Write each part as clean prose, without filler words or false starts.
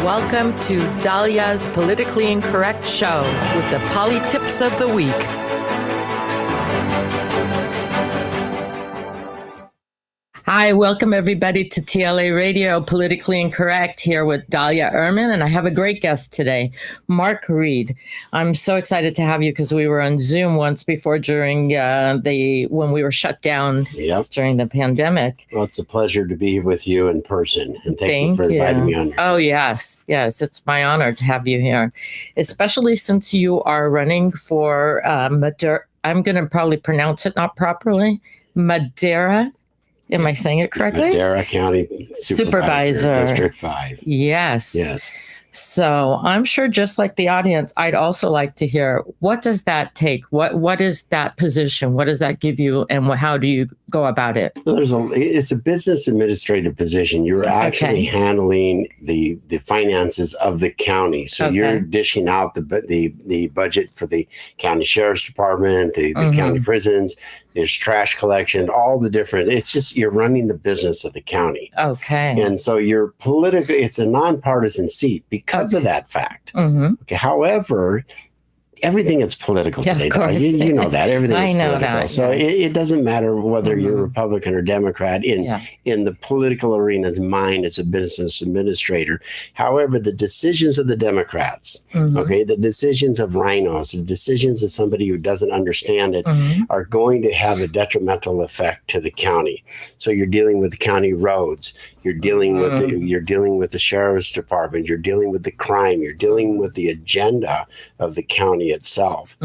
Welcome to Dalia's Politically Incorrect Show with the Poly Tips of the Week. Hi, welcome everybody to TLA Radio, Politically Incorrect, here with Dalia Urman, and I have a great guest today, Mark Reed. I'm so excited to have you because we were on Zoom once before during when we were shut down during the pandemic. Well, it's a pleasure to be with you in person, and thank you for inviting me on. Oh, yes, it's my honor to have you here, especially since you are running for Madera. I'm going to probably pronounce it not properly, Madera. Am I saying it correctly? Madera County Supervisor, District 5. Yes. So I'm sure, just like the audience, I'd also like to hear, what does that take? What is that position? What does that give you, and how do you go about it? Well, it's a business administrative position. You're actually handling the finances of the county. So you're dishing out the budget for the county sheriff's department, the county prisons. There's trash collection, all the different. It's just you're running the business of the county. Okay. And so you're politically. It's a nonpartisan seat because of that fact. Okay. However, everything is political today. Of course. You know that. Everything is political. That, so it doesn't matter whether you're Republican or Democrat. In the political arena's mind, it's a business administrator. However, the decisions of the Democrats, the decisions of rhinos, the decisions of somebody who doesn't understand it are going to have a detrimental effect to the county. So you're dealing with the county roads. You're dealing with the sheriff's department. You're dealing with the crime. You're dealing with the agenda of the county itself.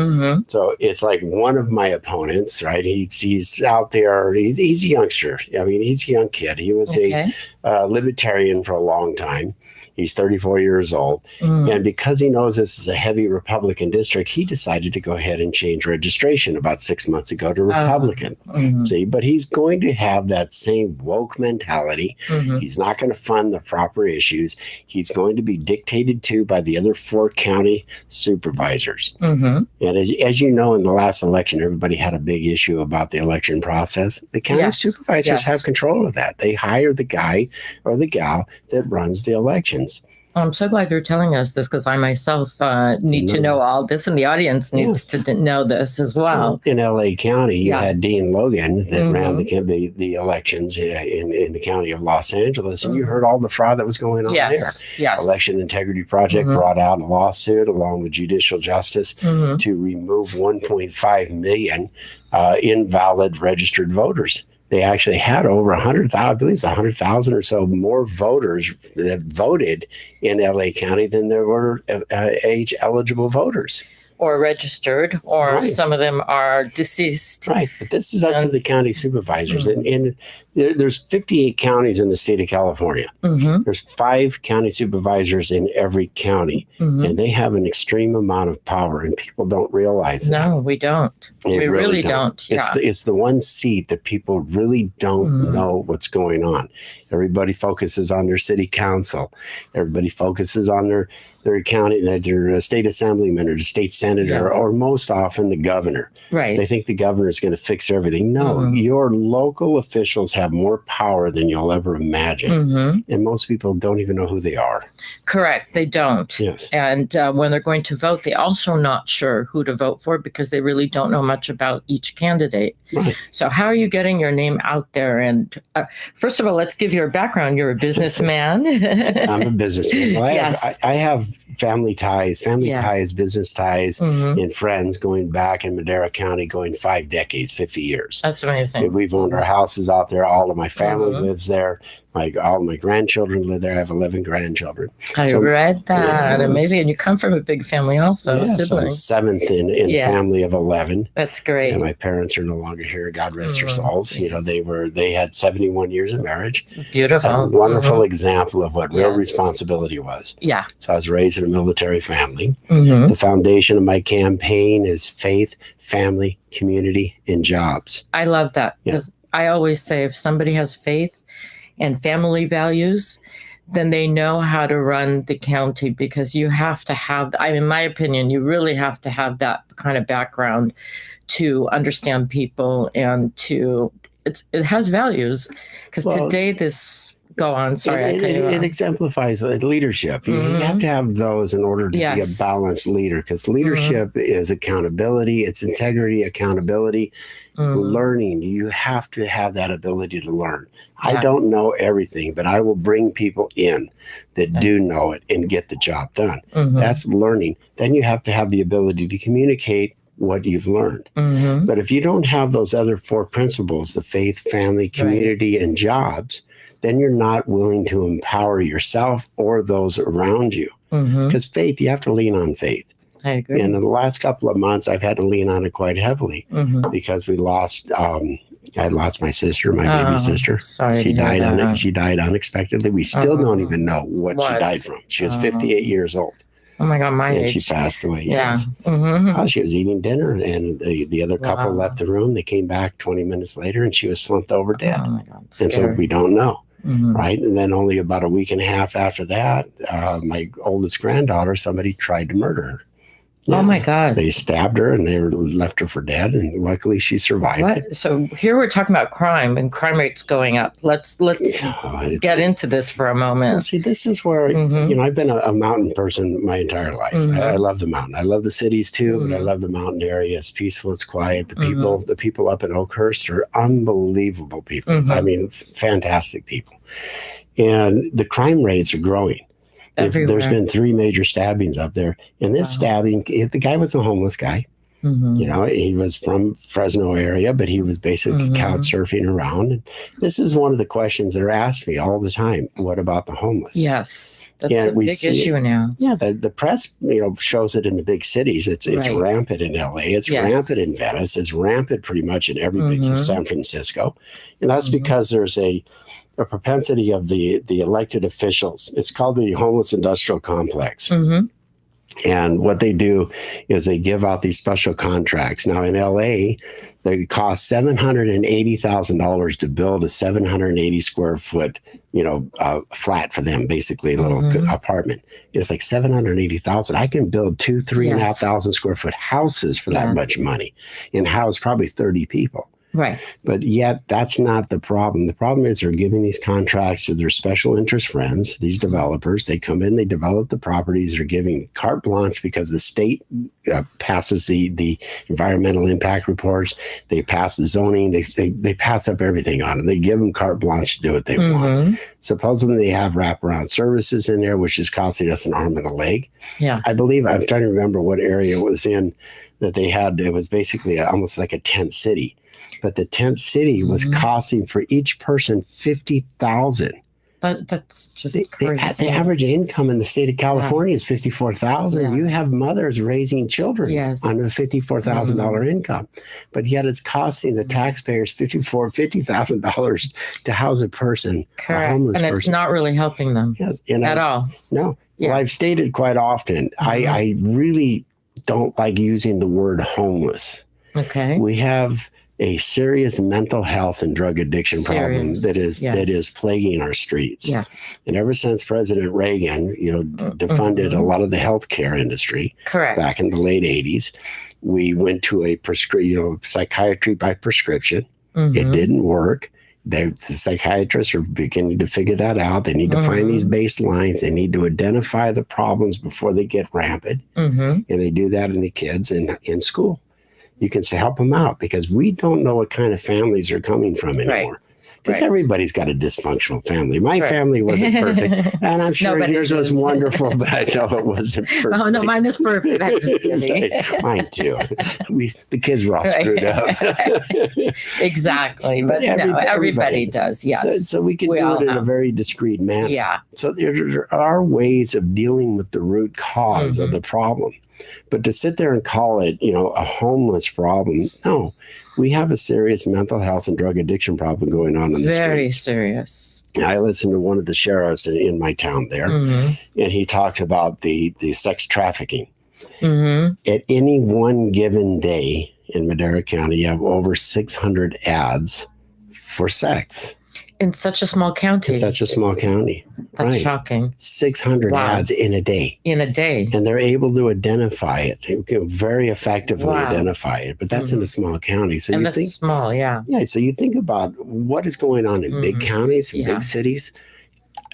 So it's like one of my opponents, right? He's out there. He's a youngster. I mean, he's a young kid. He was a libertarian for a long time. He's 34 years old. And because he knows this is a heavy Republican district, he decided to go ahead and change registration about 6 months ago to Republican. See, but he's going to have that same woke mentality. He's not going to fund the proper issues. He's going to be dictated to by the other 4 county supervisors. And as you know, in the last election, everybody had a big issue about the election process. The county supervisors have control of that. They hire the guy or the gal that runs the elections. I'm so glad you're telling us this, because I myself need to know all this, and the audience needs to know this as well. In L.A. County, you had Dean Logan that ran the elections in the county of Los Angeles, and you heard all the fraud that was going on there. Election Integrity Project brought out a lawsuit along with Judicial Justice to remove 1.5 million invalid registered voters. They actually had over 100,000, I believe it's 100,000 or so more voters that voted in LA County than there were age-eligible voters. Or registered, or some of them are deceased. Right, but this is up to the county supervisors. And there's 58 counties in the state of California. There's 5 county supervisors in every county, and they have an extreme amount of power, and people don't realize that. No, we don't. We really don't. It's the one seat that people really don't know what's going on. Everybody focuses on their city council. Everybody focuses on their county, their state assemblyman or the state senator, or most often the governor. Right. They think the governor is going to fix everything. No, your local officials have more power than you'll ever imagine. And most people don't even know who they are. Correct. They don't. Yes. And when they're going to vote, they're also not sure who to vote for because they really don't know much about each candidate. Right. So how are you getting your name out there? And first of all, let's give your background. You're a businessman. I'm a businessman. Well, I have family ties, business ties, and friends going back in Madera County, going 5 decades, 50 years. That's amazing. And we've owned our houses out there. All of my family lives there. All of my grandchildren live there. I have 11 grandchildren. I read that. Amazing. And you come from a big family also, siblings. So I'm 7th in family of 11. That's great. And my parents are no longer here. God rest their souls. You know, they had 71 years of marriage. Beautiful. A wonderful example of what real responsibility was. Yeah. So I was raised in a military family. The foundation of my campaign is faith, family, community, and jobs. I love that. Because I always say if somebody has faith and family values, then they know how to run the county, because you have to have, in my opinion, you really have to have that kind of background to understand people and it has values. Because today this Go on. Sorry, it exemplifies leadership. You have to have those in order to be a balanced leader, because leadership is accountability, it's integrity, accountability, learning. You have to have that ability to learn. I don't know everything, but I will bring people in that do know it and get the job done. That's learning. Then you have to have the ability to communicate what you've learned. But if you don't have those other four principles, the faith, family, community, and jobs, then you're not willing to empower yourself or those around you. Because faith, you have to lean on faith. I agree. And in the last couple of months, I've had to lean on it quite heavily because we lost, I lost my sister, my baby sister. Sorry, she died. She died unexpectedly. We still don't even know what she died from. She was 58 years old. Oh my God, my age. And she passed away. Yeah. Yes. She was eating dinner, and the other couple left the room. They came back 20 minutes later, and she was slumped over dead. Oh my God. And so we don't know. Right. And then only about a week and a half after that, my oldest granddaughter, somebody tried to murder her. Yeah. Oh my God. They stabbed her and they left her for dead, and luckily she survived. So here we're talking about crime, and crime rates going up. Let's get into this for a moment. Well, see, this is where, you know, I've been a mountain person my entire life. I love the mountain. I love the cities too, but I love the mountain area. It's peaceful, it's quiet. The people up in Oakhurst are unbelievable people. I mean, fantastic people. And the crime rates are growing. There's been 3 major stabbings up there. And this stabbing, the guy was a homeless guy. You know, he was from Fresno area, but he was basically couch surfing around. And this is one of the questions that are asked me all the time. What about the homeless? Yes, that's a big issue now. Yeah, the press, you know, shows it in the big cities. It's rampant in LA. It's rampant in Venice. It's rampant pretty much in every big San Francisco. And that's because there's a propensity of the elected officials. It's called the homeless industrial complex. And what they do is they give out these special contracts. Now in LA, they cost $780,000 to build a 780 square foot, you know, flat for them, basically a little apartment. It's like 780,000. I can build 3,500 square foot houses for that much money and house probably 30 people. Right. But yet that's not the problem. The problem is they're giving these contracts to their special interest friends, these developers. They come in, they develop the properties. They're giving carte blanche because the state passes the environmental impact reports. They pass the zoning. They pass up everything on them. They give them carte blanche to do what they want. Supposedly they have wraparound services in there, which is costing us an arm and a leg. Yeah. I believe, I'm trying to remember what area it was in that they had. It was basically almost like a tent city. But the tent city was costing for each person $50,000. That's just crazy. The average income in the state of California is $54,000. You have mothers raising children on a $54,000 income, but yet it's costing the taxpayers $50,000 to house a person, a homeless person. And it's not really helping them at all. No. Well, I've stated quite often, I really don't like using the word homeless. Okay. We have a serious mental health and drug addiction problem that is plaguing our streets. Yeah. And ever since President Reagan, you know, defunded a lot of the healthcare industry back in the late 80s, we went to a psychiatry by prescription. It didn't work. The psychiatrists are beginning to figure that out. They need to find these baselines. They need to identify the problems before they get rampant. And they do that in the kids in school. You can help them out because we don't know what kind of families are coming from anymore. Because everybody's got a dysfunctional family. My family wasn't perfect, and I'm sure yours was wonderful, but I know it wasn't perfect. Oh, no, mine is perfect. I'm just kidding. Mine too. The kids were all screwed up. Exactly, but everybody does, yes. So we can do it in a very discreet manner. Yeah. So there are ways of dealing with the root cause of the problem. But to sit there and call it, you know, a homeless problem, no. We have a serious mental health and drug addiction problem going on in the streets. Very serious. I listened to one of the sheriffs in my town there, and he talked about the sex trafficking. At any one given day in Madera County, you have over 600 ads for sex. In such a small county. In such a small county. That's shocking. 600 ads in a day. In a day. And they're able to identify it, very effectively identify it. But that's in a small county. So small, Yeah, so you think about what is going on in big counties, big cities.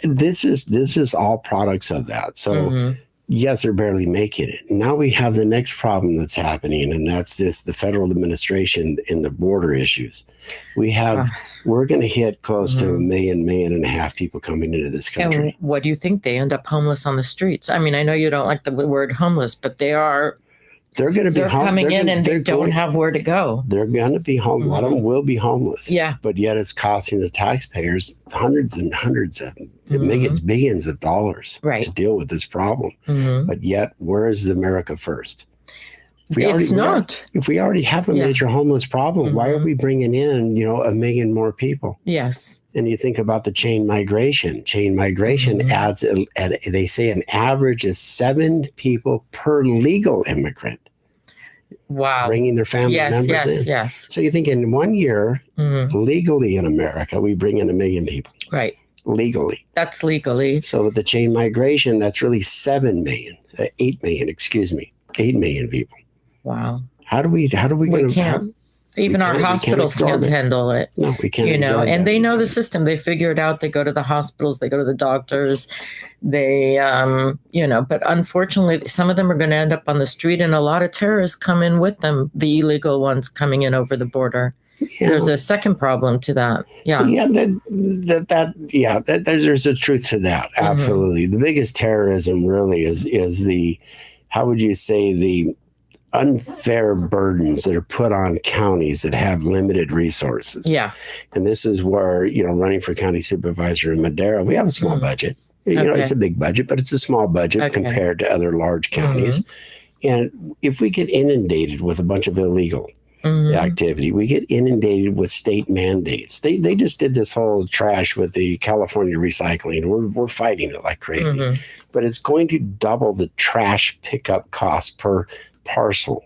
this is all products of that. So yes, they're barely making it. Now we have the next problem that's happening, and that's the federal administration in the border issues. We're going to hit close to 1.5 million people coming into this country. And what do you think? They end up homeless on the streets. I mean, I know you don't like the word homeless, but they're going to be coming in and they don't have where to go. They're going to be homeless. A lot of them will be homeless. Yeah. But yet it's costing the taxpayers hundreds and hundreds of millions, billions of dollars to deal with this problem. But yet, where is America first? If we already have a major homeless problem, why are we bringing in, 1 million more people? Yes. And you think about the chain migration. Chain migration adds, they say an average of 7 people per legal immigrant. Wow. Bringing their family members in. Yes. So you think in 1 year, legally in America, we bring in 1 million people. Right. Legally. That's legally. So with the chain migration, that's really 8 million, 8 million people. Wow. How do we can't. Even our hospitals can't handle it. No, we can't. And they know the system. They figure it out. They go to the hospitals. They go to the doctors. They, but unfortunately, some of them are going to end up on the street, and a lot of terrorists come in with them, the illegal ones coming in over the border. Yeah. There's a second problem to that. Yeah. Yeah. There's a truth to that. Absolutely. The biggest terrorism really is the, how would you say, the unfair burdens that are put on counties that have limited resources. Yeah. And this is where, running for county supervisor in Madera, we have a small budget. It's a big budget, but it's a small budget compared to other large counties. And if we get inundated with a bunch of illegal activity, we get inundated with state mandates. They just did this whole trash with the California recycling. We're fighting it like crazy. But it's going to double the trash pickup cost per parcel.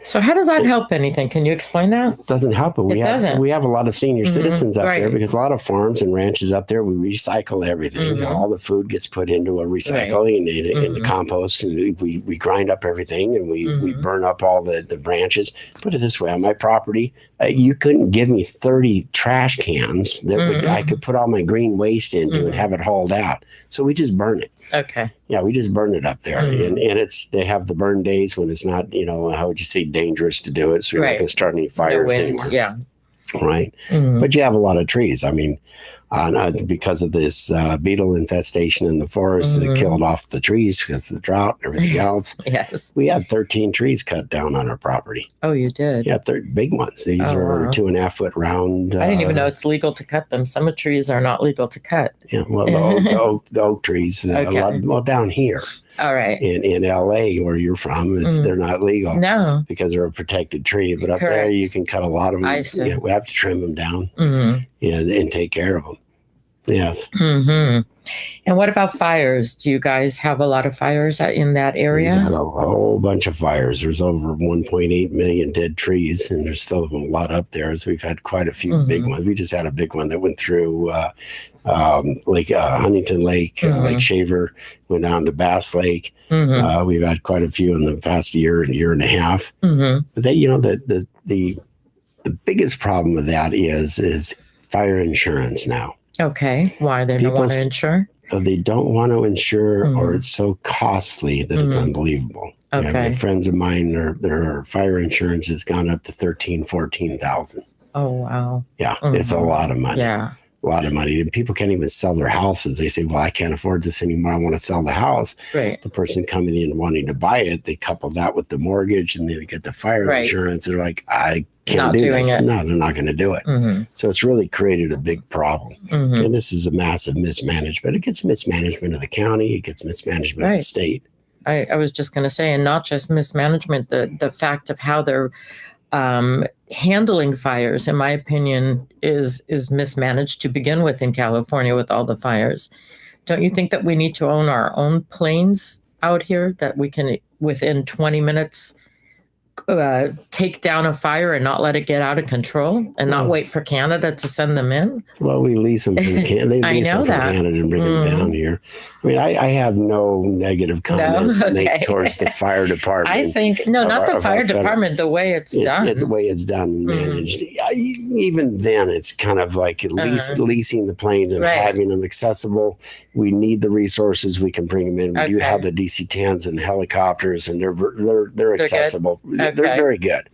So how does that help anything? Can you explain that? It doesn't help, but we have a lot of senior citizens up there, because a lot of farms and ranches up there, we recycle everything. All the food gets put into a recycling into compost, and we grind up everything, and we burn up all the branches. Put it this way, on my property, you couldn't give me 30 trash cans that I could put all my green waste into and have it hauled out. So we just burn it. Okay. Yeah, we just burn it up there. And they have the burn days when it's not, how would you say, dangerous to do it. So you're not going to start any fires anymore. Yeah. Right. But you have a lot of trees. I mean, because of this beetle infestation in the forest, it killed off the trees because of the drought and everything else. Yes. We had 13 trees cut down on our property. Oh, you did? Yeah, big ones. These are 2.5 foot round. I didn't even know it's legal to cut them. Some trees are not legal to cut. Yeah, well, the oak trees, down here. All right. In LA, where you're from, they're not legal. No. Because they're a protected tree. But up there, you can cut a lot of them. I see. We have to trim them down and take care of them. Yes. And what about fires? Do you guys have a lot of fires in that area? We had a whole bunch of fires. There's over 1.8 million dead trees, and there's still a lot up there. So we've had quite a few big ones. We just had a big one that went through Lake Huntington Lake, Lake Shaver, went down to Bass Lake. We've had quite a few in the past year and a half. But the biggest problem with that is fire insurance now. Okay. Why? They don't want to insure? They don't want to insure, or it's so costly that it's unbelievable. Okay. Friends of mine, their fire insurance has gone up to $14,000. Oh, wow. Yeah. It's a lot of money. Yeah. A lot of money. And people can't even sell their houses. They say, well, I can't afford this anymore. I want to sell the house. Right. The person coming in wanting to buy it, they couple that with the mortgage, and they get the fire insurance. They're like, I can't do this. No, they're not going to do it. So it's really created a big problem. And this is a massive mismanagement. It gets mismanagement of the county. It gets mismanagement of the state. I was just going to say, and not just mismanagement, the fact of how they're handling fires, in my opinion, is mismanaged to begin with in California with all the fires. Don't you think that we need to own our own planes out here that we can, within 20 minutes, take down a fire and not let it get out of control and not wait for Canada to send them in? Well, we lease them from Canada. They lease them from Canada and bring them down here. I mean, I have no negative comments to make towards the fire department. I think, not the fire department, the way it's done. It's the way it's done and managed. Even then, it's kind of like at least leasing the planes and having them accessible. We need the resources. We can bring them in. We do have the DC-10s and helicopters, and they're accessible. They're very good.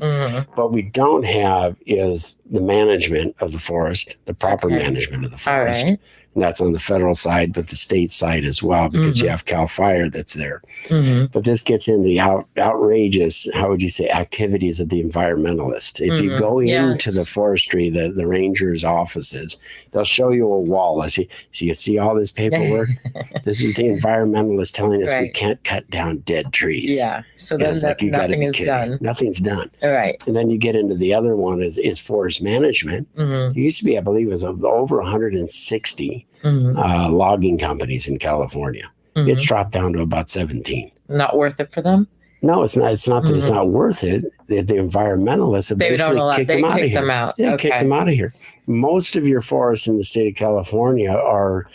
What we don't have is the management of the forest, the proper management of the forest. And that's on the federal side, but the state side as well, because you have CAL FIRE that's there. But this gets into the outrageous, how would you say, activities of the environmentalists. If you go into the forestry, the rangers' offices, they'll show you a wall. So you see all this paperwork? This is the environmentalists telling us we can't cut down dead trees. Yeah, so then nothing is done. Nothing's done. All right. And then you get into the other one is forest management. There used to be, I believe, it was over 160 logging companies in California. It's dropped down to about 17. Not worth it for them? No, it's not. It's not that it's not worth it. The environmentalists have basically kicked them out of here. Yeah, kick them out of here. Most of your forests in the state of California are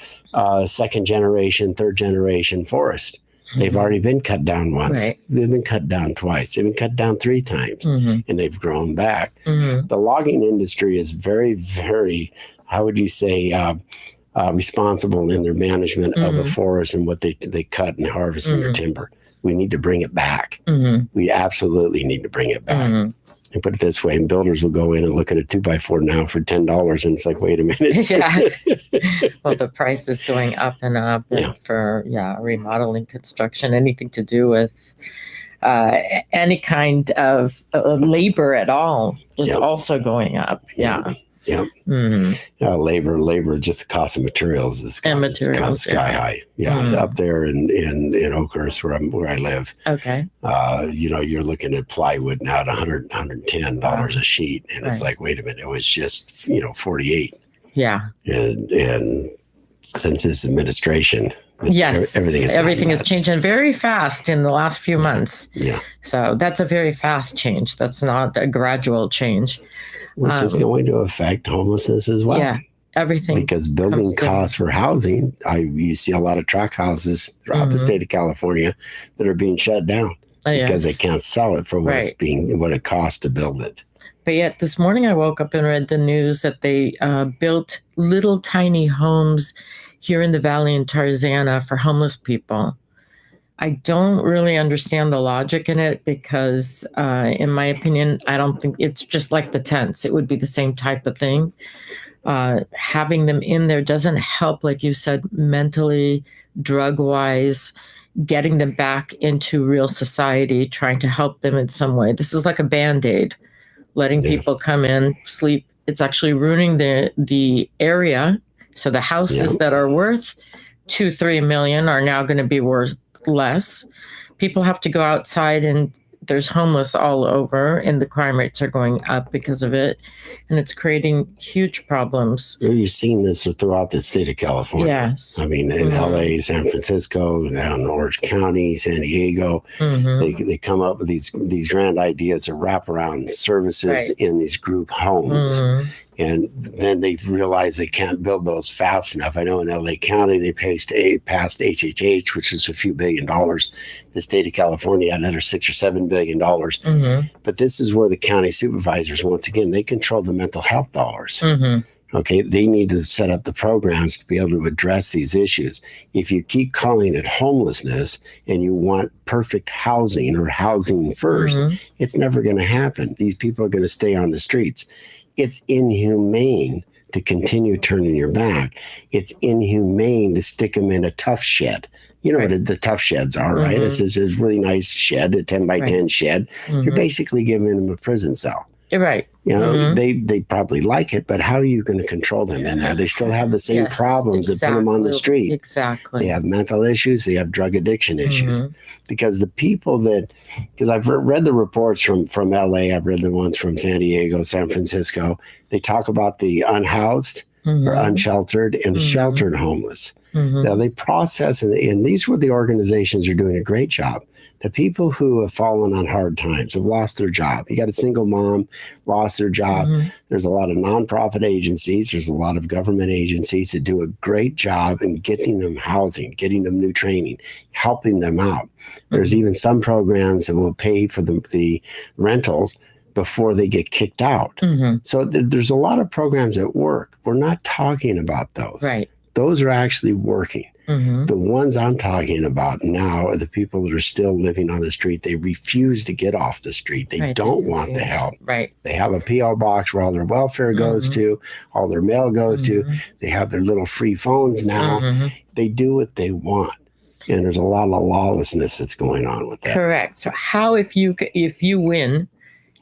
second generation, third generation forest. They've already been cut down once. They've been cut down twice. They've been cut down 3 times, and they've grown back. The logging industry is very, very, how would you say, responsible in their management of a forest and what they cut and harvest in their timber. We need to bring it back. We absolutely need to bring it back. And put it this way, and builders will go in and look at a 2x4 now for $10, and it's like, wait a minute. Well, the price is going up and up for remodeling, construction, anything to do with any kind of labor at all is also going up. Labor, just the cost of materials is sky high. Up there in Oakhurst where I live. You're looking at plywood now at $110 a sheet, and it's like, wait a minute, it was just $48. And since this administration, everything has changed, and very fast in the last few months. So that's a very fast change. That's not a gradual change. Which is going to affect homelessness as well. Everything. Because building costs for housing, you see a lot of tract houses throughout the state of California that are being shut down because they can't sell it for what it costs to build it. But yet this morning I woke up and read the news that they built little tiny homes here in the valley in Tarzana for homeless people. I don't really understand the logic in it because, in my opinion, I don't think it's just like the tents. It would be the same type of thing. Having them in there doesn't help, like you said, mentally, drug-wise, getting them back into real society, trying to help them in some way. This is like a Band-Aid, letting people come in, sleep. It's actually ruining the area. So the houses that are worth $2-3 million are now going to be worth less. People have to go outside, and there's homeless all over, and the crime rates are going up because of it, and it's creating huge problems. You've seen this throughout the state of California. I mean, in LA, San Francisco, down in Orange County, San Diego, they come up with these grand ideas of wraparound services in these group homes. And then they realize they can't build those fast enough. I know in LA County, they passed HHH, which is a few $1 billion. The state of California, another $6 or $7 billion. But this is where the county supervisors, once again, they control the mental health dollars. Okay, they need to set up the programs to be able to address these issues. If you keep calling it homelessness and you want perfect housing or housing first, it's never going to happen. These people are going to stay on the streets. It's inhumane to continue turning your back. It's inhumane to stick them in a tough shed. You know what the tough sheds are, right? This is a really nice shed, a 10 by 10 shed. You're basically giving them a prison cell. You know, they probably like it, but how are you going to control them in there? They still have the same problems that put them on the street. They have mental issues. They have drug addiction issues. Because the people because I've read the reports from LA, I've read the ones from San Diego, San Francisco. They talk about the unhoused or unsheltered and sheltered homeless. Now they process, and these were the organizations are doing a great job. The people who have fallen on hard times, have lost their job. You got a single mom, lost their job. There's a lot of nonprofit agencies. There's a lot of government agencies that do a great job in getting them housing, getting them new training, helping them out. There's even some programs that will pay for the rentals before they get kicked out. So there's a lot of programs that work. We're not talking about those. Right. Those are actually working. The ones I'm talking about now are the people that are still living on the street. They refuse to get off the street. They don't want the help. Right. They have a P.O. box where all their welfare goes to, all their mail goes to. They have their little free phones now. They do what they want. And there's a lot of lawlessness that's going on with that. Correct. So how, if you win,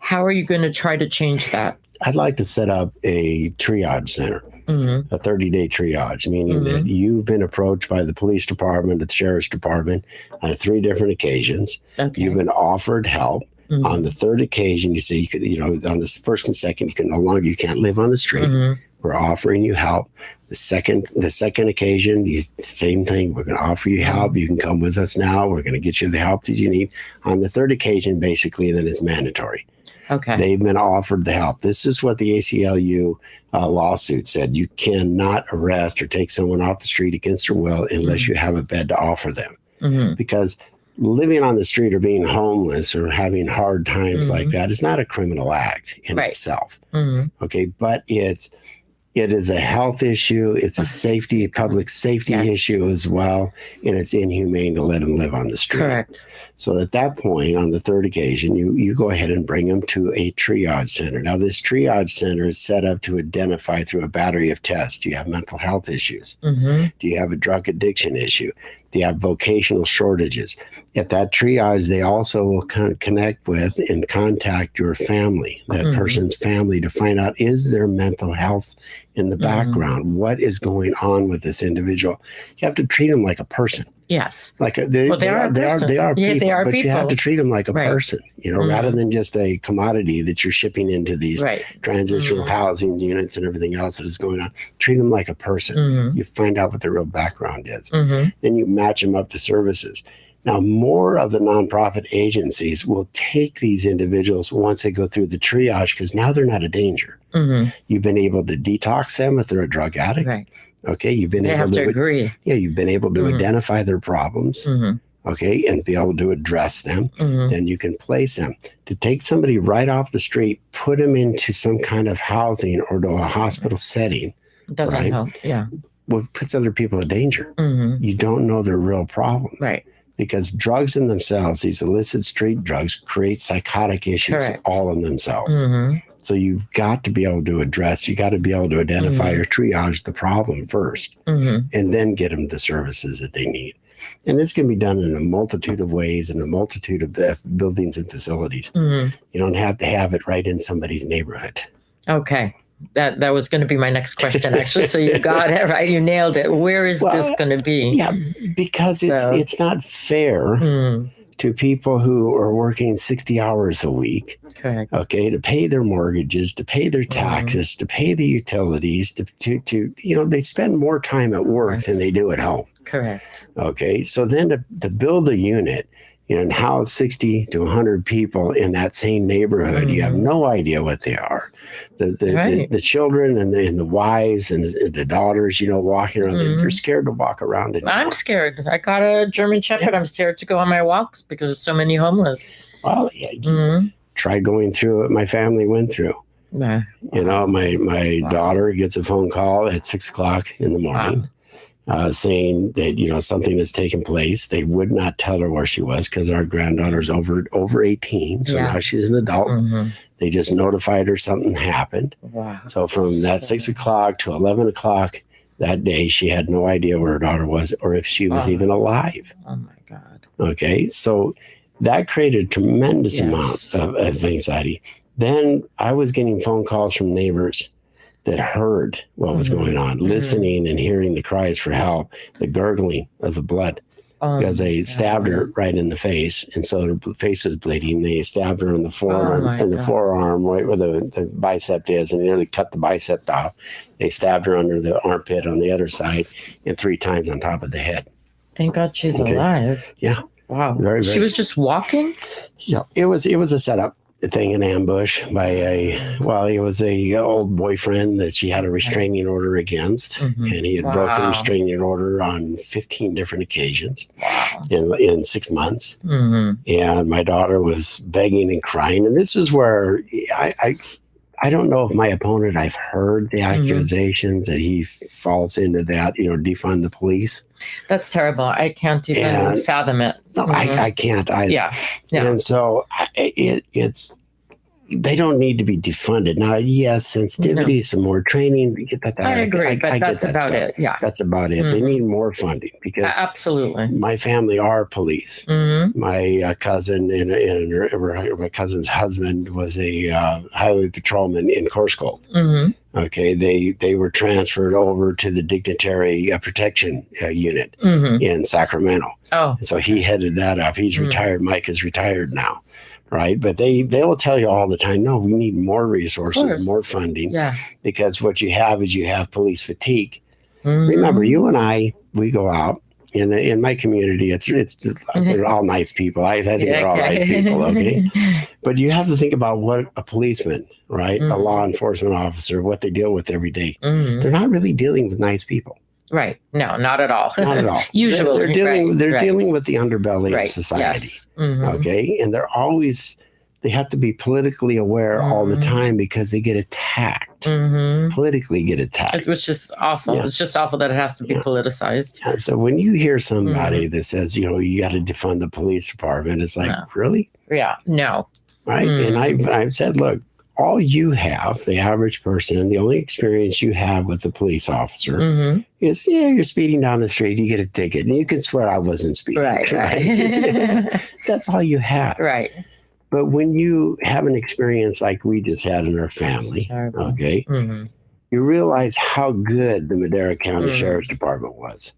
how are you going to try to change that? I'd like to set up a triage center. A 30-day triage, meaning that you've been approached by the police department, the sheriff's department on 3 different occasions. You've been offered help. On the 3rd occasion, you say you could, on the first and second, you can't live on the street. We're offering you help. The second occasion, same thing. We're going to offer you help. You can come with us now. We're going to get you the help that you need. On the 3rd occasion, basically, then it's mandatory. Okay. They've been offered the help. This is what the ACLU lawsuit said. You cannot arrest or take someone off the street against their will unless you have a bed to offer them. Because living on the street or being homeless or having hard times like that is not a criminal act in itself. Okay, but it is a health issue. It's a public safety issue as well. And it's inhumane to let them live on the street. Correct. So at that point, on the 3rd occasion, you go ahead and bring them to a triage center. Now, this triage center is set up to identify through a battery of tests. Do you have mental health issues? Do you have a drug addiction issue? Do you have vocational shortages? At that triage, they also will connect with and contact your family, that person's family, to find out, is there mental health in the background? What is going on with this individual? You have to treat them like a person. Yes. Like they are people, but you have to treat them like a person, rather than just a commodity that you're shipping into these transitional housing units and everything else that is going on. Treat them like a person. You find out what their real background is. Then you match them up to services. Now, more of the nonprofit agencies will take these individuals once they go through the triage, because now they're not a danger. You've been able to detox them if they're a drug addict. Right. Okay, you've been able to agree. Yeah, you've been able to identify their problems, okay, and be able to address them. Then you can place them. To take somebody right off the street, put them into some kind of housing or to a hospital setting, doesn't help. Yeah, well, it puts other people in danger. You don't know their real problems, right? Because drugs in themselves, these illicit street drugs, create psychotic issues all in themselves. So you've got to be able to address, you got to be able to identify or triage the problem first, and then get them the services that they need. And this can be done in a multitude of ways, in a multitude of buildings and facilities. You don't have to have it right in somebody's neighborhood. Okay. That was going to be my next question, actually. So you got it right. You nailed it. Where is this going to be? Yeah, because it's not fair to people who are working 60 hours a week. Correct. Okay, to pay their mortgages, to pay their taxes, to pay the utilities, to they spend more time at work than they do at home. Correct. Okay, so then to build a unit, and house 60 to 100 people in that same neighborhood, you have no idea what they are. The children and the wives and the daughters, walking around, they're scared to walk around anymore. I'm scared. I got a German Shepherd. I'm scared to go on my walks because there's so many homeless. Well, try going through what my family went through. My daughter gets a phone call at 6 o'clock in the morning. Saying that, something has taken place. They would not tell her where she was because our granddaughter's over 18. So now she's an adult. They just notified her something happened. Wow. So from that 6 o'clock to 11 o'clock that day, she had no idea where her daughter was or if she was even alive. Oh, my God. Okay. So that created a tremendous amount of anxiety. Then I was getting phone calls from neighbors that heard what was going on, listening and hearing the cries for help, the gurgling of the blood. because they stabbed her right in the face, and so her face was bleeding. They stabbed her in the forearm, right where the bicep is, and nearly cut the bicep off. They stabbed her under the armpit on the other side, and 3 times on top of the head. Thank God she's alive. Yeah. Wow. Very, she was just walking? Yeah. It was a setup thing, an ambush by it was a old boyfriend that she had a restraining order against, and he had broke the restraining order on 15 different occasions in 6 months. And my daughter was begging and crying, and this is where I don't know if my opponent, I've heard the accusations that he falls into that, defund the police. That's terrible. I can't even fathom it. No, I can't either. Yeah. And so it's they don't need to be defunded. Now, yes, sensitivity, some more training. I agree, but that's about it. Yeah. That's about it. They need more funding because absolutely, my family are police. My cousin and my cousin's husband was a highway patrolman in Corscold. Okay, they were transferred over to the dignitary protection unit in Sacramento. And so he headed that up. He's retired. Mike is retired now. Right. But they will tell you all the time, no, we need more resources, more funding, because what you have is you have police fatigue. Remember, you and I, we go out in my community. They're all nice people. I think they're all nice people. Okay. But you have to think about what a policeman, right, a law enforcement officer, what they deal with every day. They're not really dealing with nice people. Right. No, not at all. Not at all. Usually. They're dealing with the underbelly of society. Yes. Okay. And they have to be politically aware all the time because they get attacked. Politically get attacked. It was just awful. It's just awful that it has to be politicized. So when you hear somebody that says, you got to defund the police department, it's like, really? Yeah. No. Right. And I've said, look, all you have, the average person, the only experience you have with a police officer is, you're speeding down the street, you get a ticket, and you can swear I wasn't speeding. Right. That's all you have. Right. But when you have an experience like we just had in our family, okay, you realize how good the Madera County Sheriff's Department was.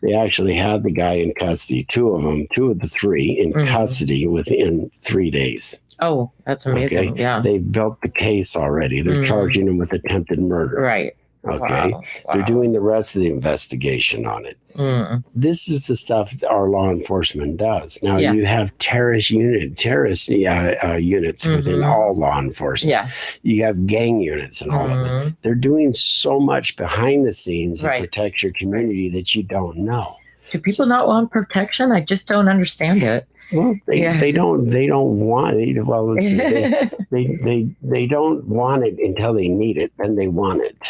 They actually had the guy in custody, 2 of the 3 in custody within 3 days. Oh, that's amazing. Okay? Yeah. They've built the case already. They're charging him with attempted murder. Right. Okay. Wow. They're doing the rest of the investigation on it. This is the stuff that our law enforcement does. Now you have terrorist units within all law enforcement. Yes. You have gang units and all of it. They're doing so much behind the scenes that protects your community that you don't know. Do people not want protection? I just don't understand it. Well, they don't want it. Well, let's see, they don't want it until they need it. Then they want it.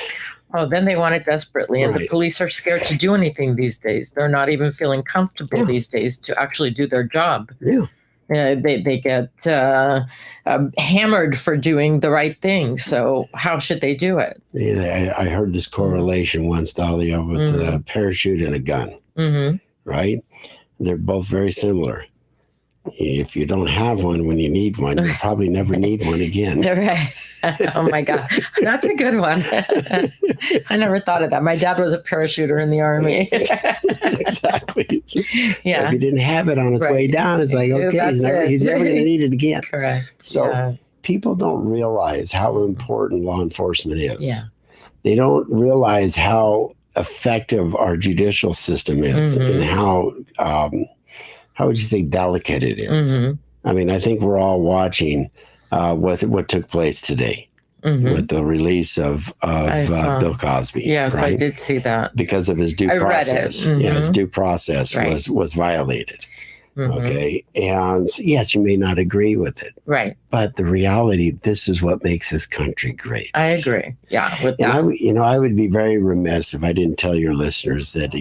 Oh, then they want it desperately. And the police are scared to do anything these days. They're not even feeling comfortable these days to actually do their job. Yeah. They get hammered for doing the right thing. So how should they do it? Yeah, I heard this correlation once, Dalia, with a parachute and a gun. Right? They're both very similar. If you don't have one when you need one, you'll probably never need one again. Right. Oh my God. That's a good one. I never thought of that. My dad was a parachuter in the Army. Exactly. So if he didn't have it on his way down, it's like, okay, he's never going to need it again. Correct. So people don't realize how important law enforcement is. Yeah. They don't realize how effective our judicial system is and how would you say delicate it is. I mean, I think we're all watching what took place today with the release of Bill Cosby. Yes, right? I did see that. Because of his due process. Read it. Yeah, his due process was violated. Okay. And yes, you may not agree with it. Right. But the reality, this is what makes this country great. I agree. Yeah. With that. And I would be very remiss if I didn't tell your listeners that,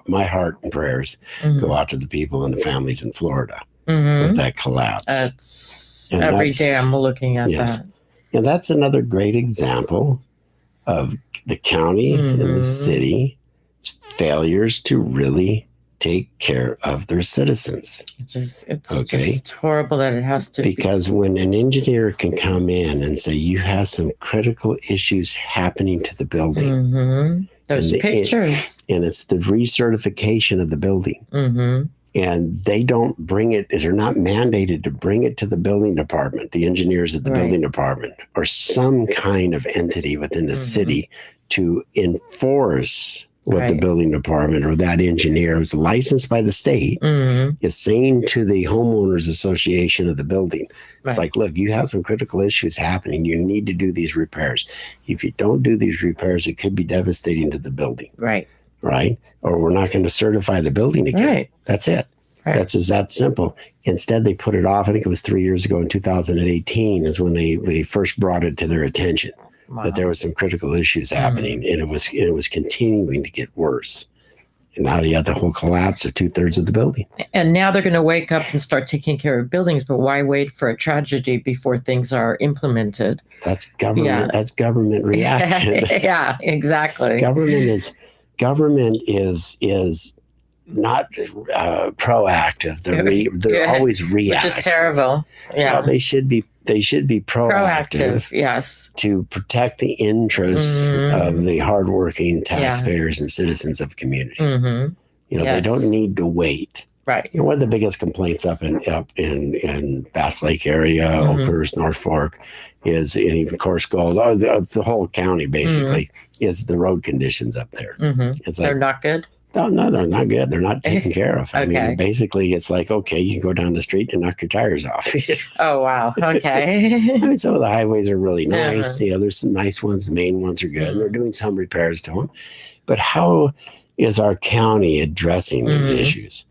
my heart and prayers go out to the people and the families in Florida with that collapse. Every day I'm looking at that. And that's another great example of the county and the city's failures to really take care of their citizens. It's just horrible that it has to be. Because when an engineer can come in and say, you have some critical issues happening to the building, Those pictures. And it's the recertification of the building. Mm-hmm. And they don't bring it, they're not mandated to bring it to the building department, the engineers at the building department, or some kind of entity within the city to enforce what the building department or that engineer who's licensed by the state is saying to the homeowners association of the building. It's like, look, you have some critical issues happening. You need to do these repairs. If you don't do these repairs, it could be devastating to the building. Right. Or we're not going to certify the building again. Right. That's it. Right. That's that simple. Instead, they put it off. I think it was 3 years ago in 2018 is when they first brought it to their attention that there was some critical issues happening, and it was continuing to get worse. And now you have the whole collapse of 2/3 of the building. And now they're going to wake up and start taking care of buildings. But why wait for a tragedy before things are implemented? That's government. Yeah. That's government reaction. Yeah, exactly. Government is not proactive. They're always reactive, which is terrible. Yeah, well, they should be proactive. Yes, to protect the interests of the hardworking taxpayers and citizens of a community. They don't need to wait. Right. One of the biggest complaints up in Bass Lake area, Oakhurst, North Fork, is, and even Coarse Gold, the whole county basically, is the road conditions up there. It's like, they're not good. No, they're not good. They're not taken care of. I mean, basically, it's like, okay, you can go down the street and knock your tires off. Oh, wow. Okay. I mean, some of the highways are really nice. There's some nice ones. The main ones are good. And they're doing some repairs to them. But how is our county addressing these issues?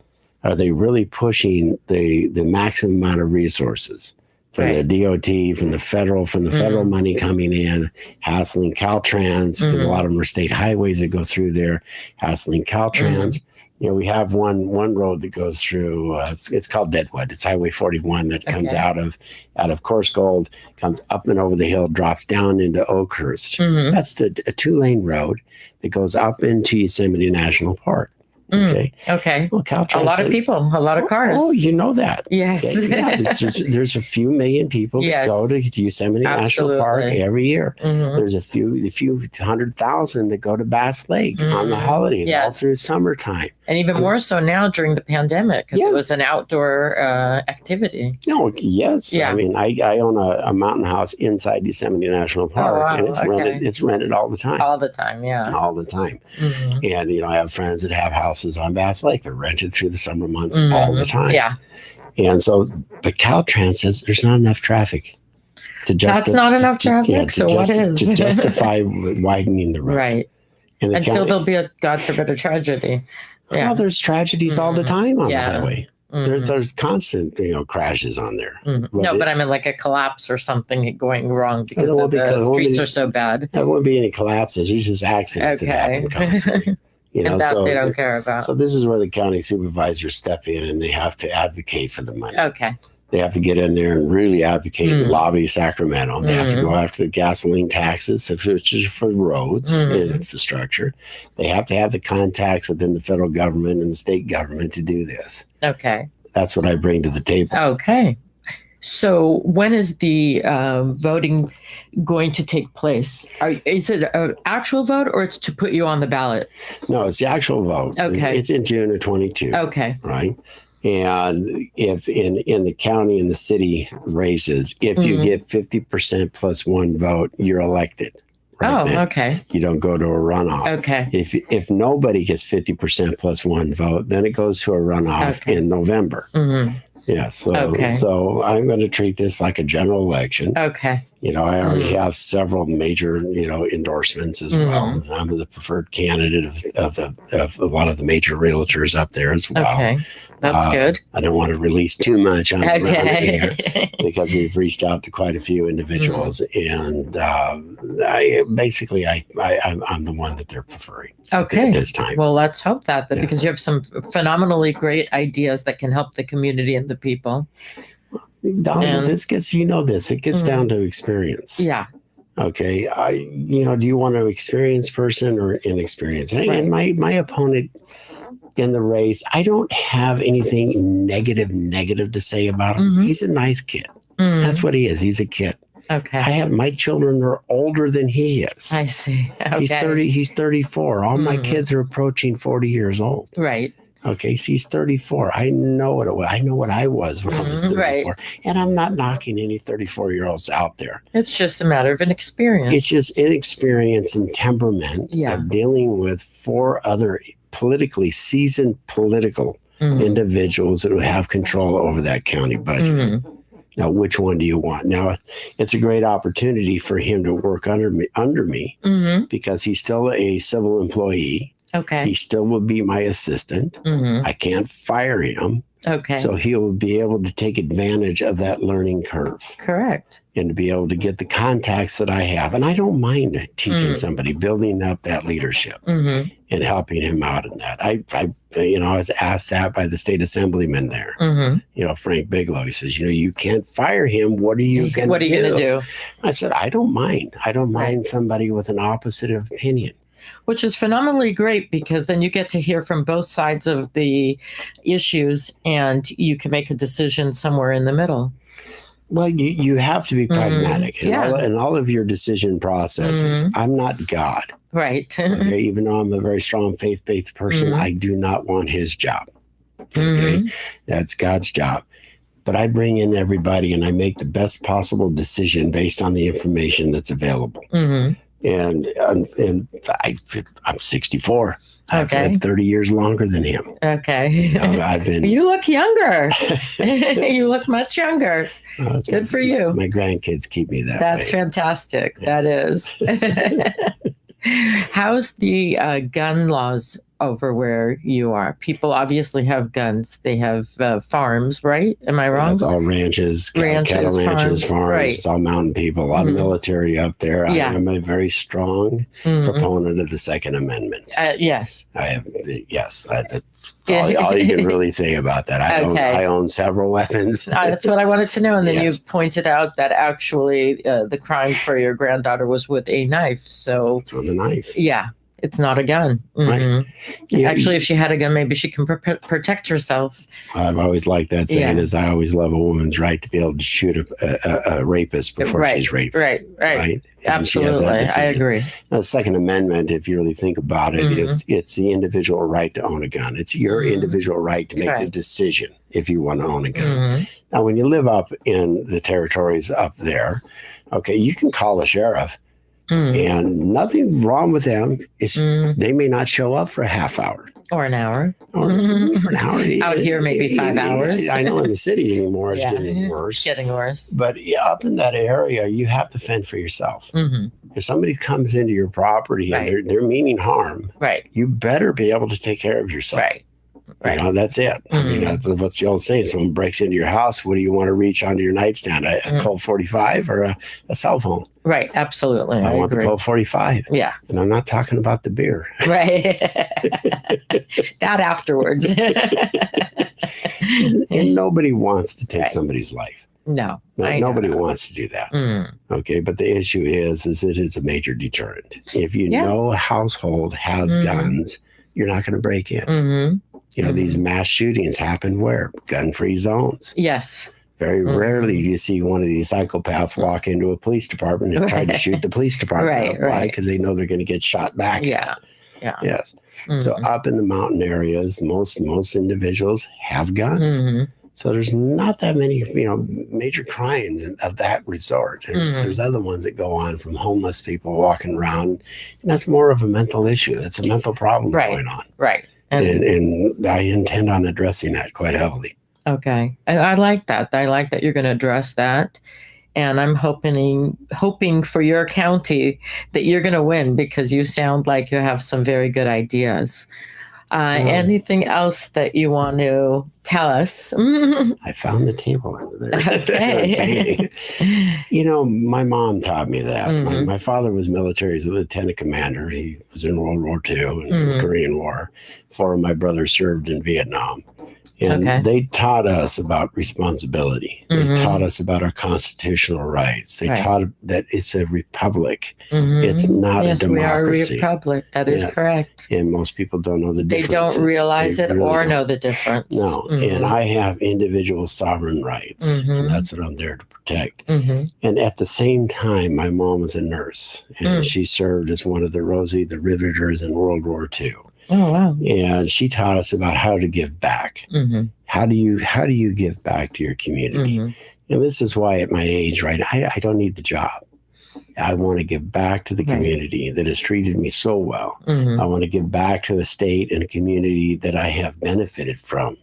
Are they really pushing the maximum amount of resources from the DOT, from the federal money coming in, hassling Caltrans, because a lot of them are state highways that go through there, hassling Caltrans. We have one road that goes through, it's called Deadwood. It's Highway 41 that comes out of Coarse Gold, comes up and over the hill, drops down into Oakhurst. That's a 2-lane road that goes up into Yosemite National Park. Okay. Well, Caltrans, a lot of people, a lot of cars. Oh, you know that. Yes. Okay? Yeah, there's a few million people that go to Yosemite National Park every year. There's a few 100,000 that go to Bass Lake on the holidays all through summertime. And even more so now during the pandemic, because it was an outdoor activity. No, yes. Yeah. I mean, I own a mountain house inside Yosemite National Park, and it's rented all the time. All the time, yeah. All the time. And, I have friends that have houses on Bass Lake. They're rented through the summer months all the time. Yeah. And so, but Caltrans says there's not enough traffic to justify. That's not enough traffic. So what is? To justify widening the road. Right. And until there'll be God forbid, a tragedy. Yeah. Well, there's tragedies all the time on the highway. There's constant, crashes on there. But I mean like a collapse or something going wrong because the streets are so bad. There won't be any collapses. There's just accidents that happen constantly. And that they don't care about. So this is where the county supervisors step in, and they have to advocate for the money. Okay. They have to get in there and really advocate and lobby Sacramento. They have to go after the gasoline taxes, which is for roads and infrastructure. They have to have the contacts within the federal government and the state government to do this. Okay. That's what I bring to the table. Okay. So when is the voting going to take place? Is it an actual vote or it's to put you on the ballot? No, it's the actual vote. Okay. It's in June of 22. Okay. Right. And if in the county and the city races, if you get 50% plus one vote, you're elected. Okay. You don't go to a runoff. Okay. If nobody gets 50% plus one vote, then it goes to a runoff in November. Yeah. So I'm going to treat this like a general election. Okay. I already have several major, endorsements as well. I'm the preferred candidate of a lot of the major realtors up there as well. Okay, that's good. I don't want to release too much on around here because we've reached out to quite a few individuals, and I'm the one that they're preferring. Okay. At this time. Well, let's hope that because you have some phenomenally great ideas that can help the community and the people. Dalia, this gets, it gets down to experience. Yeah. Okay. Do you want an experienced person or inexperienced? Right. And my opponent in the race, I don't have anything negative to say about him. He's a nice kid. That's what he is. He's a kid. Okay. My children are older than he is. I see. Okay. He's 34. All my kids are approaching 40 years old. Right. Okay, so he's 34. I know what it was. I know what I was when I was 34. Right. And I'm not knocking any 34-year-olds out there. It's just a matter of an experience. It's just inexperience and temperament of dealing with 4 other politically seasoned political individuals who have control over that county budget. Now, which one do you want? Now, it's a great opportunity for him to work under me because he's still a civil employee. Okay. He still will be my assistant. I can't fire him. Okay. So he will be able to take advantage of that learning curve. Correct. And to be able to get the contacts that I have. And I don't mind teaching somebody, building up that leadership and helping him out in that. I was asked that by the state assemblyman there, Frank Bigelow. He says, you can't fire him. What are you going to do? I said, I don't mind. I don't mind somebody with an opposite opinion. Which is phenomenally great because then you get to hear from both sides of the issues and you can make a decision somewhere in the middle. Well, you have to be pragmatic in all of your decision processes. I'm not God. Right. Okay, even though I'm a very strong faith-based person, I do not want his job. Okay, that's God's job. But I bring in everybody and I make the best possible decision based on the information that's available. And I'm 64. I've had 30 years longer than him. Okay. I've been. You look younger. You look much younger. Good for you. My grandkids keep me that way. That's fantastic. Yes. That is. How's the gun laws over where you are? People obviously have guns. They have farms, right? Am I wrong? It's all ranches, cattle ranches, farms. Right. It's all mountain people. A lot of military up there. I am a very strong proponent of the Second Amendment. Yes. I am. Yes. All you can really say about that. I own several weapons. That's what I wanted to know. And then you pointed out that actually the crime for your granddaughter was with a knife. So it's with a knife. Yeah. It's not a gun. Right. Actually, if she had a gun, maybe she can protect herself. I've always liked that saying is I always love a woman's right to be able to shoot a rapist before she's raped. Right. Absolutely. I agree. Now, the Second Amendment, if you really think about it, it's the individual right to own a gun. It's your individual right to make the decision if you want to own a gun. Now, when you live up in the territories up there, okay, you can call the sheriff. And nothing wrong with them. It's they may not show up for a half hour. Or an hour. Or an hour. Out here, maybe 5 hours. I know in the city anymore it's getting worse. Getting worse. But up in that area, you have to fend for yourself. If somebody comes into your property and they're meaning harm, you better be able to take care of yourself. Right. That's it. I mean, what's the old saying? Someone breaks into your house. What do you want to reach onto your nightstand? A Colt 45 or a cell phone? Right. Absolutely. I want the Colt 45. Yeah. And I'm not talking about the beer. Right. That afterwards. And nobody wants to take somebody's life. No. Nobody wants to do that. Okay. But the issue is it is a major deterrent. If you know a household has guns, you're not going to break in. These mass shootings happen where? Gun-free zones. Yes. Very rarely do you see one of these psychopaths walk into a police department and try to shoot the police department. Why? Because they know they're going to get shot back. Yeah. Yes. So up in the mountain areas, most individuals have guns. So there's not that many, major crimes of that resort. There's other ones that go on from homeless people walking around. And that's more of a mental issue. That's a mental problem going on. Right. And I intend on addressing that quite heavily. Okay. I like that. I like that you're going to address that. And I'm hoping for your county that you're going to win because you sound like you have some very good ideas. Anything else that you want to tell us? I found the table under there. Okay. My mom taught me that. My father was military as a lieutenant commander. He was in World War II and the Korean War. 4 of my brothers served in Vietnam. And they taught us about responsibility. They taught us about our constitutional rights. They taught that it's a republic. It's not a democracy. We are a republic. That is correct. And most people don't know the difference. They don't realize it or know the difference. No. And I have individual sovereign rights. And that's what I'm there to protect. And at the same time, my mom was a nurse. And she served as one of the Rosie the Riveters in World War II. Oh, wow. And she taught us about how to give back. How do you give back to your community? And this is why at my age, right, I don't need the job. I want to give back to the community that has treated me so well. I want to give back to the state and a community that I have benefited from.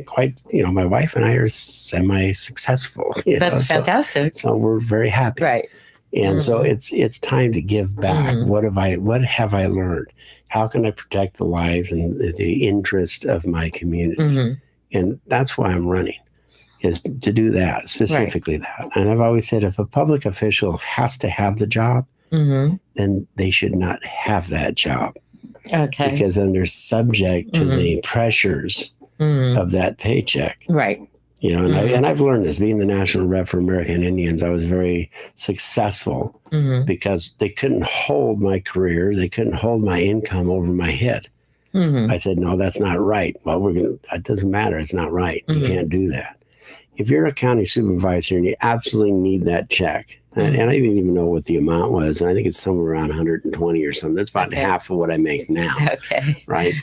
Quite, my wife and I are semi-successful. That's fantastic. So we're very happy. Right. And so it's time to give back. What have I learned? How can I protect the lives and the interest of my community? And that's why I'm running, is to do that, specifically that. And I've always said, if a public official has to have the job, then they should not have that job. Okay. Because then they're subject to the pressures of that paycheck. Right. And I've learned this. Being the national rep for American Indians, I was very successful because they couldn't hold my career. They couldn't hold my income over my head. I said, no, that's not right. Well, it doesn't matter. It's not right. You can't do that. If you're a county supervisor and you absolutely need that check, and I didn't even know what the amount was, and I think it's somewhere around 120 or something. That's about half of what I make now. Right?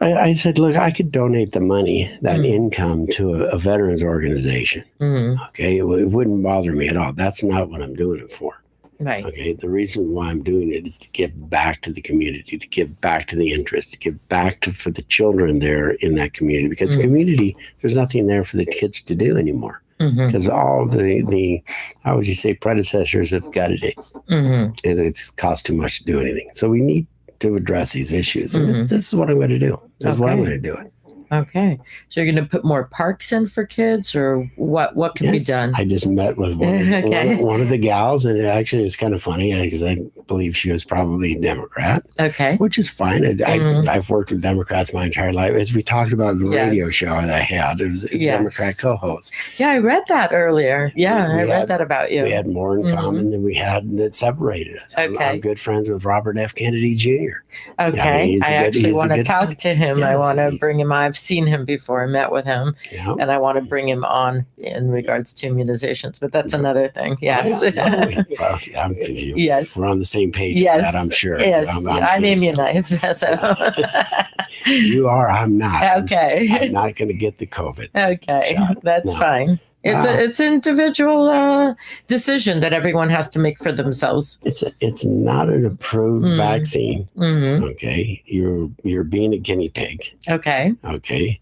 I said, look, I could donate the money, that income, to a veterans organization. Okay, it wouldn't bother me at all. That's not what I'm doing it for. Right. Okay, the reason why I'm doing it is to give back to the community, to give back to the interest, to give back for the children there in that community. Because the community, there's nothing there for the kids to do anymore. Because all the, how would you say, predecessors have gutted it. It's cost too much to do anything. So we need to address these issues. And this is what I'm going to do. That's why I'm going to do it. Okay. So you're going to put more parks in for kids, or what can be done? I just met with one of the gals, and actually it's kind of funny because I believe she was probably a Democrat. Okay. Which is fine. I've worked with Democrats my entire life. As we talked about in the radio show that I had, it was a Democrat co-host. Yeah, I read that earlier. Yeah, I read that about you. We had more in common than we had that separated us. I'm good friends with Robert F. Kennedy Jr. Okay. I actually want to talk to him. I want to bring him on. I've seen him before. I met with him, and I want to bring him on in regards to immunizations. But that's another thing. Yes. Yes. We're on the same page with that, I'm sure. Yes. I'm immunized. So. You are. I'm not. Okay. I'm not going to get the COVID. Okay. That's fine. It's an individual decision that everyone has to make for themselves. It's not an approved vaccine. Okay, you're being a guinea pig. Okay.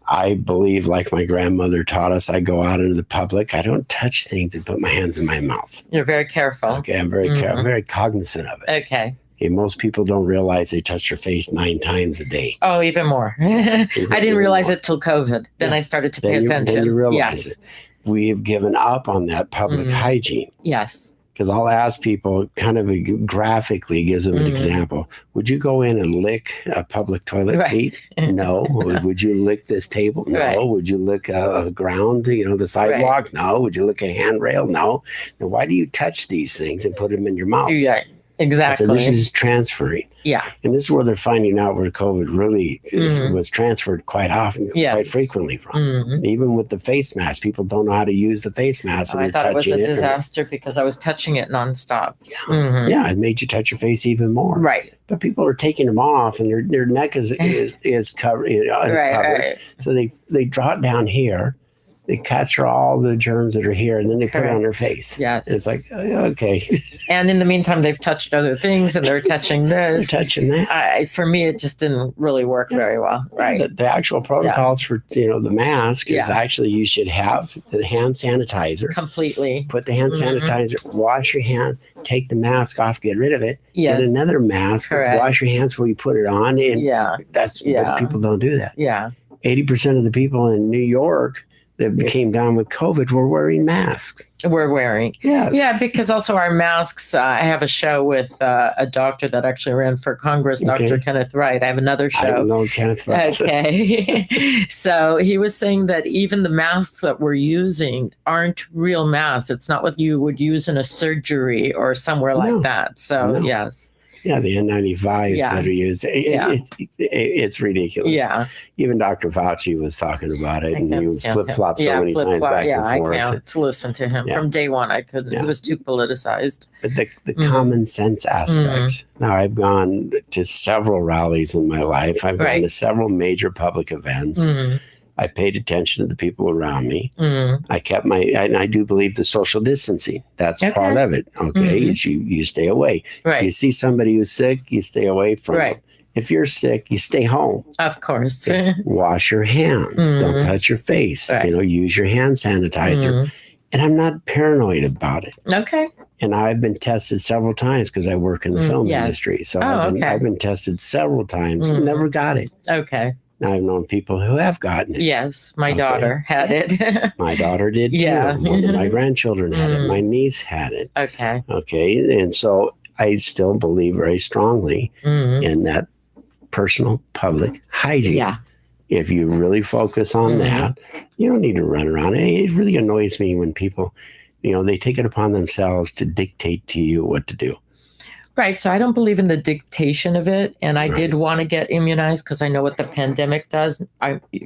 I believe, like my grandmother taught us, I go out into the public. I don't touch things and put my hands in my mouth. You're very careful. Okay, I'm very careful. I'm very cognizant of it. Okay. Most people don't realize they touch their face 9 times a day. Oh, even more. I didn't realize it till COVID. Then I started to pay attention. Then you realize it. We've given up on that public hygiene. Yes. Because I'll ask people, kind of graphically gives them an example. Would you go in and lick a public toilet seat? No. Would you lick this table? No. Would you lick a ground, the sidewalk? No. Would you lick a handrail? No. Now, why do you touch these things and put them in your mouth? Yeah. Exactly. So this is transferring. Yeah. And this is where they're finding out where COVID really was transferred quite often, quite frequently from. Even with the face mask, people don't know how to use the face mask. I thought it was a disaster because I was touching it nonstop. Yeah, it made you touch your face even more. Right. But people are taking them off, and their neck is covered, uncovered. Right. So they draw it down here. They capture all the germs that are here, and then they put it on their face. Yes. And it's like, okay. And in the meantime, they've touched other things, and they're touching this. They're touching that. For me, it just didn't really work very well. Right. The actual protocols for the mask is actually you should have the hand sanitizer. Completely. Put the hand sanitizer, wash your hands, take the mask off, get rid of it. Get another mask, wash your hands before you put it on. And but people don't do that. Yeah. 80% of the people in New York that came down with COVID were wearing masks. We're wearing. Yes. Yeah, because also our masks, I have a show with a doctor that actually ran for Congress, Dr. Kenneth Wright. I have another show. I don't know Kenneth Wright. Okay. So he was saying that even the masks that we're using aren't real masks. It's not what you would use in a surgery or somewhere like that. So, yes. Yeah, the N95s that are used. It's ridiculous. Yeah. Even Dr. Fauci was talking about it, and he flip-flopped so many times back and forth. I can't listen to him. From day one, I couldn't. He was too politicized. But the common sense aspect. Now, I've gone to several rallies in my life. I've gone to several major public events. I paid attention to the people around me. I kept and I do believe the social distancing. That's part of it. Okay. You stay away. Right. You see somebody who's sick, you stay away from them. If you're sick, you stay home. Of course. Wash your hands. Don't touch your face. Use your hand sanitizer. And I'm not paranoid about it. Okay. And I've been tested several times because I work in the film industry. So I've been tested several times and never got it. Okay. Now, I've known people who have gotten it. Yes, my daughter had it. My daughter did too. One of my grandchildren had it. My niece had it. Okay. Okay. And so I still believe very strongly in that personal public hygiene. Yeah. If you really focus on that, you don't need to run around. It really annoys me when people, they take it upon themselves to dictate to you what to do. Right. So I don't believe in the dictation of it. And I did want to get immunized because I know what the pandemic does.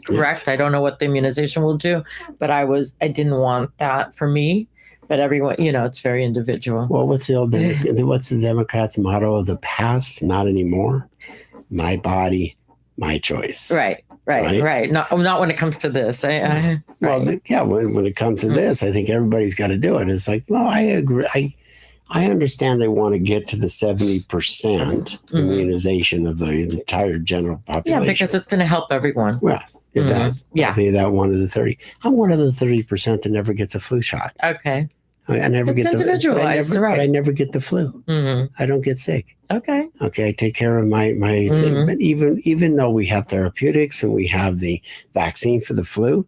Correct. I don't know what the immunization will do, but I didn't want that for me. But everyone, it's very individual. Well, what's the Democrats' motto of the past? Not anymore. My body, my choice. Right. Not when it comes to this. When it comes to this, I think everybody's got to do it. It's like, well, I agree. I understand they want to get to the 70% immunization of the entire general population. Yeah, because it's going to help everyone. Well, it does. Yeah. I'll be that one of the 30. I'm one of the 30% that never gets a flu shot. Okay. I never get individualized, but I never get the flu. I don't get sick. Okay. Okay, I take care of my thing. But even though we have therapeutics and we have the vaccine for the flu,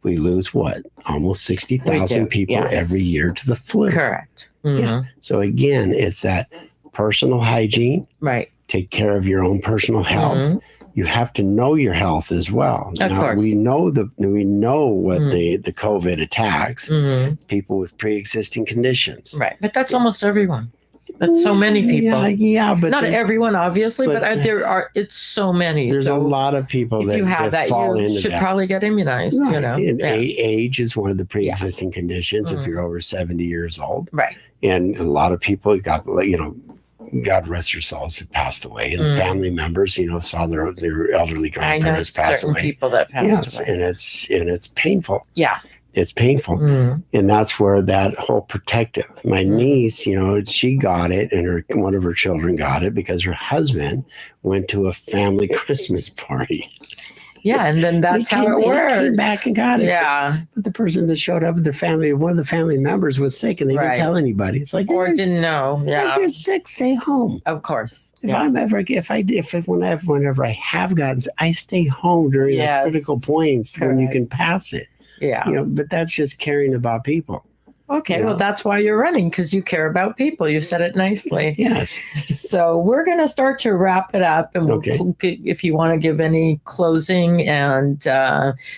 we lose what? Almost 60,000 people every year to the flu. Correct. Yeah. So again, it's that personal hygiene. Right. Take care of your own personal health. You have to know your health as well. Of course. We know what the COVID attacks people with pre-existing conditions. Right. But that's almost everyone. That's so many people. Yeah, but not everyone, obviously, but it's so many. There's a lot of people that fall into that. You should probably get immunized. Right. Age is one of the pre-existing conditions if you're over 70 years old. Right. And a lot of people got, God rest their souls, who passed away, and family members, saw their elderly grandparents pass away. People that passed away. And it's painful. Yeah. It's painful. And that's where that whole protective, my niece, she got it, and one of her children got it because her husband went to a family Christmas party. Yeah, and then that's how it worked. Came back and got it. Yeah. But the person that showed up with their family, one of the family members was sick, and they didn't tell anybody. It's like, or didn't know. Yeah. If you're sick, stay home. Of course. Whenever I have gotten sick, I stay home during the critical points when you can pass it. Yeah. But that's just caring about people. Okay, well, that's why you're running, because you care about people. You said it nicely. Yes. So we're going to start to wrap it up. And if you want to give any closing and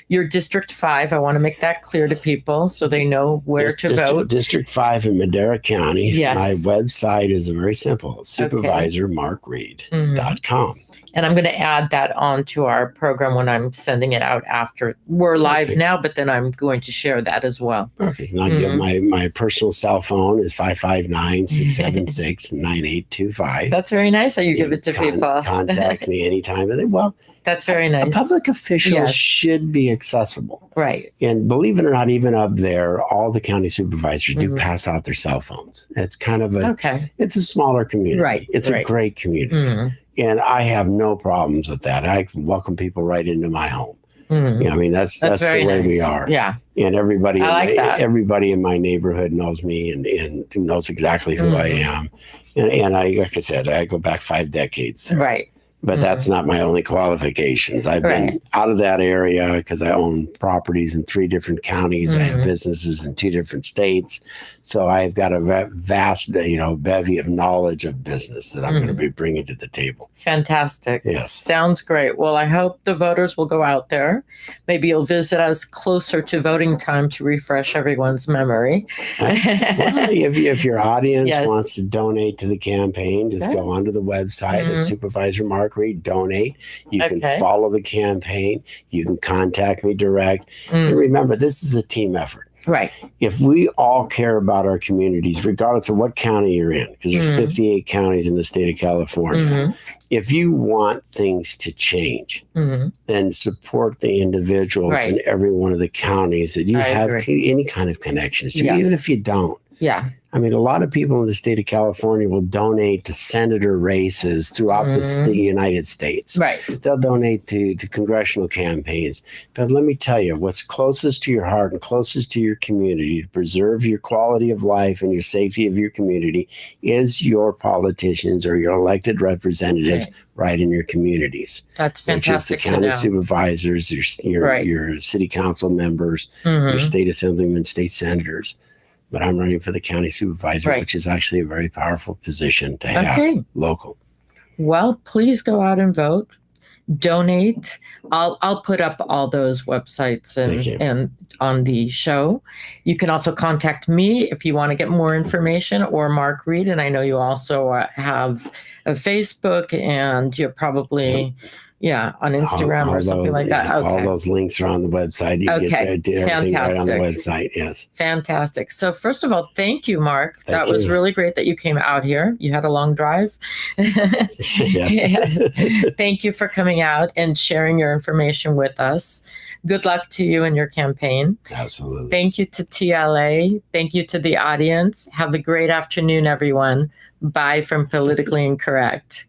your District 5, I want to make that clear to people so they know where to vote. District 5 in Madera County. Yes. My website is very simple, supervisormarkreed.com. And I'm going to add that on to our program when I'm sending it out after. We're live now, but then I'm going to share that as well. Perfect. And I'll give my personal cell phone is 559-676-9825. That's very nice how you give it to people. Contact me anytime. Well, that's very nice. A public official should be accessible. Right. And believe it or not, even up there, all the county supervisors do pass out their cell phones. It's kind of it's a smaller community. Right. It's a great community. And I have no problems with that. I can welcome people right into my home. That's the way we are. Yeah. And everybody in my neighborhood knows me and knows exactly who I am. And like I said, I go back 5 decades there. Right. But that's not my only qualifications. I've been out of that area because I own properties in 3 different counties. I have businesses in 2 different states. So I've got a vast, bevy of knowledge of business that I'm going to be bringing to the table. Fantastic. Yes. Sounds great. Well, I hope the voters will go out there. Maybe you'll visit us closer to voting time to refresh everyone's memory. Well, if your audience wants to donate to the campaign, just go onto the website at Supervisor Mark Reed, donate. You can follow the campaign. You can contact me direct. And remember, this is a team effort. Right. If we all care about our communities, regardless of what county you're in, because there's 58 counties in the state of California, if you want things to change, then support the individuals in every one of the counties that you have any kind of connections to, even if you don't. Yeah. I mean, a lot of people in the state of California will donate to senator races throughout the United States. Right. They'll donate to congressional campaigns. But let me tell you, what's closest to your heart and closest to your community to preserve your quality of life and your safety of your community is your politicians or your elected representatives right in your communities. That's fantastic. Which is the county supervisors, your city council members, your state assemblymen, state senators. But I'm running for the county supervisor, which is actually a very powerful position to have local. Well, please go out and vote. Donate. I'll put up all those websites and on the show. You can also contact me if you want to get more information, or Mark Reed. And I know you also have a Facebook, and you're probably on Instagram or something like that. All those links are on the website. You get to everything right on the website. Yes. Fantastic. So first of all, thank you, Mark. That was really great that you came out here. You had a long drive. Yes. Thank you for coming out and sharing your information with us. Good luck to you in your campaign. Absolutely. Thank you to TLA. Thank you to the audience. Have a great afternoon, everyone. Bye from Politically Incorrect.